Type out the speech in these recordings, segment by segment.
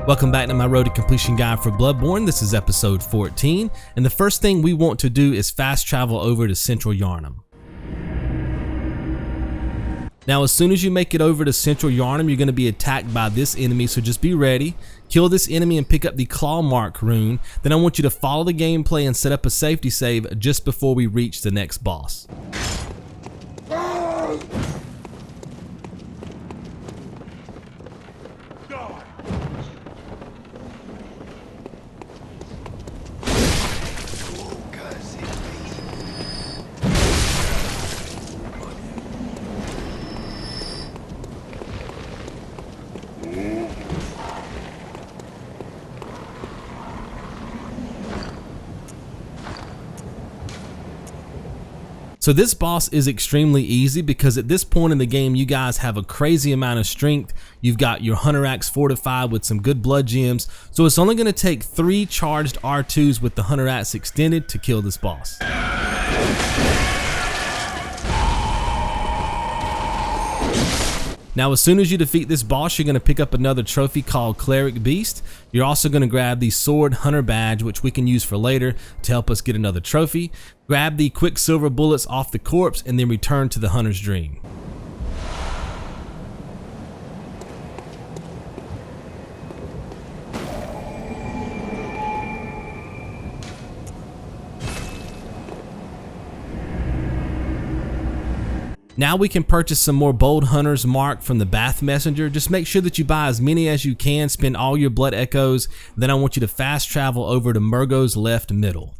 Welcome back to my road to completion guide for Bloodborne. This is episode 14, and the first thing we want to do is fast travel over to Central Yharnam. Now, as soon as you make it over to Central Yharnam, you're going to be attacked by this enemy, so just be ready. Kill this enemy and pick up the Clawmark rune. Then I want you to follow the gameplay and set up a safety save just before we reach the next boss. So this boss is extremely easy because at this point in the game, you guys have a crazy amount of strength. You've got your Hunter Axe fortified with some good blood gems. So it's only going to take 3 charged R2s with the Hunter Axe extended to kill this boss. Now, as soon as you defeat this boss, you're going to pick up another trophy called Cleric Beast. You're also going to grab the Sword Hunter Badge, which we can use for later to help us get another trophy. Grab the Quicksilver bullets off the corpse and then return to the Hunter's Dream. Now we can purchase some more Bold Hunter's Mark from the Bath Messenger. Just make sure that you buy as many as you can, spend all your blood echoes. Then I want you to fast travel over to Murgo's left middle.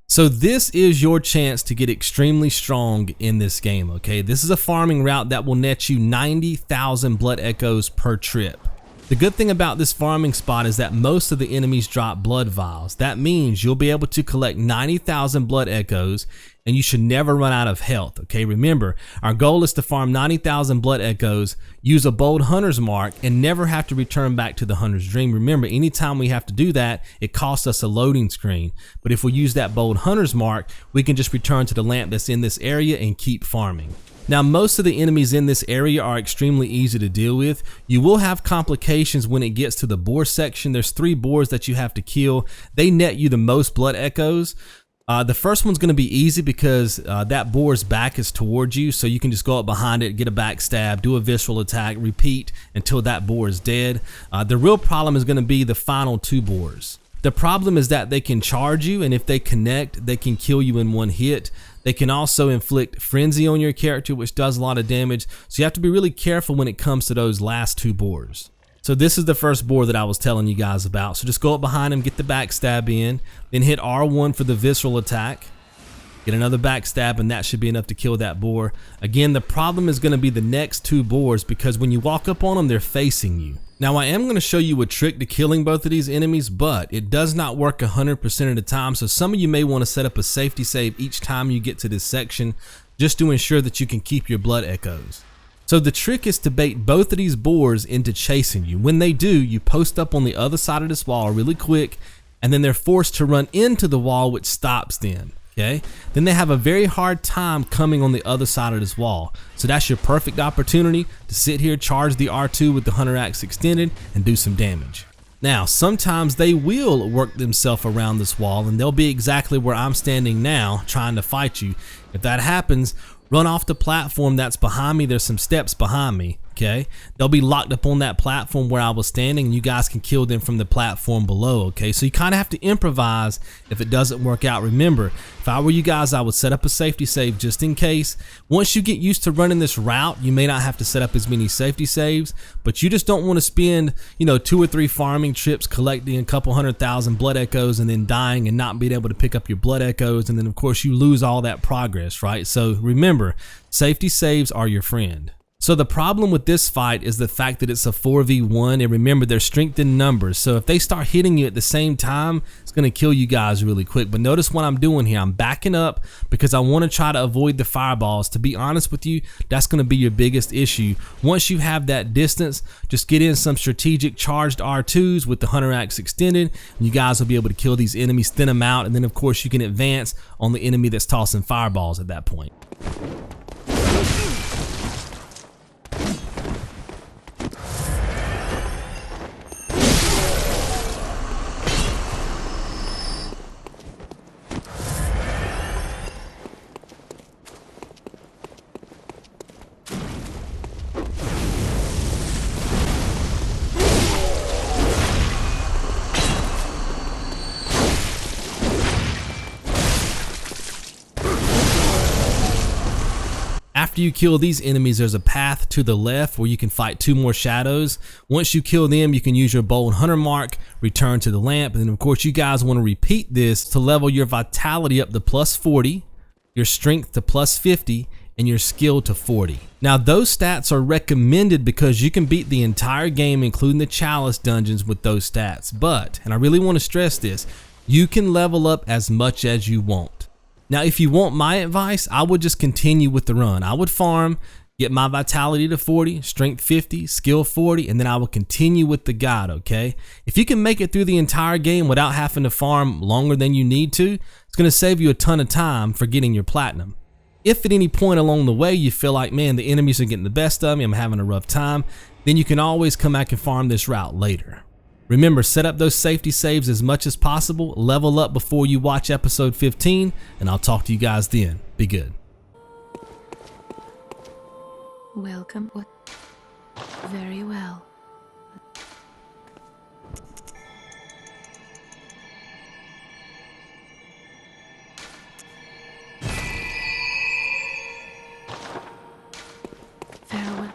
So this is your chance to get extremely strong in this game, okay? This is a farming route that will net you 90,000 blood echoes per trip. The good thing about this farming spot is that most of the enemies drop blood vials. That means you'll be able to collect 90,000 blood echoes and you should never run out of health, okay? Remember, our goal is to farm 90,000 blood echoes, use a Bold Hunter's Mark, and never have to return back to the Hunter's Dream. Remember, anytime we have to do that, it costs us a loading screen. But if we use that Bold Hunter's Mark, we can just return to the lamp that's in this area and keep farming. Now, most of the enemies in this area are extremely easy to deal with. You will have complications when it gets to the boar section. There's 3 boars that you have to kill. They net you the most blood echoes. The first one's going to be easy because that boar's back is towards you, so you can just go up behind it, get a backstab, do a visceral attack, repeat until that boar is dead. The real problem is going to be the final 2 boars. The problem is that they can charge you, and if they connect, they can kill you in one hit. They can also inflict frenzy on your character, which does a lot of damage, so you have to be really careful when it comes to those last 2 boars. So this is the first boar that I was telling you guys about. So just go up behind him, get the backstab in, then hit R1 for the visceral attack, get another backstab, and that should be enough to kill that boar. Again, the problem is going to be the next 2 boars because when you walk up on them, they're facing you. Now, I am going to show you a trick to killing both of these enemies, but it does not work 100% of the time. So some of you may want to set up a safety save each time you get to this section just to ensure that you can keep your blood echoes. So the trick is to bait both of these boars into chasing you. When they do, you post up on the other side of this wall really quick, and then they're forced to run into the wall, which stops them. Okay? Then they have a very hard time coming on the other side of this wall. So that's your perfect opportunity to sit here, charge the R2 with the Hunter Axe extended, and do some damage. Now, sometimes they will work themselves around this wall, and they'll be exactly where I'm standing now, trying to fight you. If that happens, run off the platform that's behind me. There's some steps behind me, okay? They'll be locked up on that platform where I was standing, and you guys can kill them from the platform below, okay? So you kind of have to improvise if it doesn't work out. Remember, if I were you guys, I would set up a safety save just in case. Once you get used to running this route, you may not have to set up as many safety saves, but you just don't want to spend, 2 or 3 farming trips collecting a couple 100,000 blood echoes and then dying and not being able to pick up your blood echoes, and then of course you lose all that progress, right? So remember, safety saves are your friend. So the problem with this fight is the fact that it's a 4v1, and remember, they're strength in numbers. So if they start hitting you at the same time, it's going to kill you guys really quick. But notice what I'm doing here. I'm backing up because I want to try to avoid the fireballs. To be honest with you, that's going to be your biggest issue. Once you have that distance, just get in some strategic charged R2s with the Hunter Axe extended, and you guys will be able to kill these enemies, thin them out, and then of course you can advance on the enemy that's tossing fireballs at that point. After you kill these enemies, there's a path to the left where you can fight 2 more shadows. Once you kill them, you can use your bold hunter mark, return to the lamp, and then of course you guys want to repeat this to level your vitality up to plus 40, your strength to plus 50, and your skill to 40. Now those stats are recommended because you can beat the entire game, including the chalice dungeons, with those stats. But, and I really want to stress this, you can level up as much as you want. Now, if you want my advice, I would just continue with the run. I would farm, get my vitality to 40, strength 50, skill 40, and then I will continue with the guide, okay? If you can make it through the entire game without having to farm longer than you need to, it's going to save you a ton of time for getting your platinum. If at any point along the way you feel like, man, the enemies are getting the best of me, I'm having a rough time, then you can always come back and farm this route later. Remember, set up those safety saves as much as possible, level up before you watch episode 15, and I'll talk to you guys then. Be good. Welcome. What? Very well. Farewell.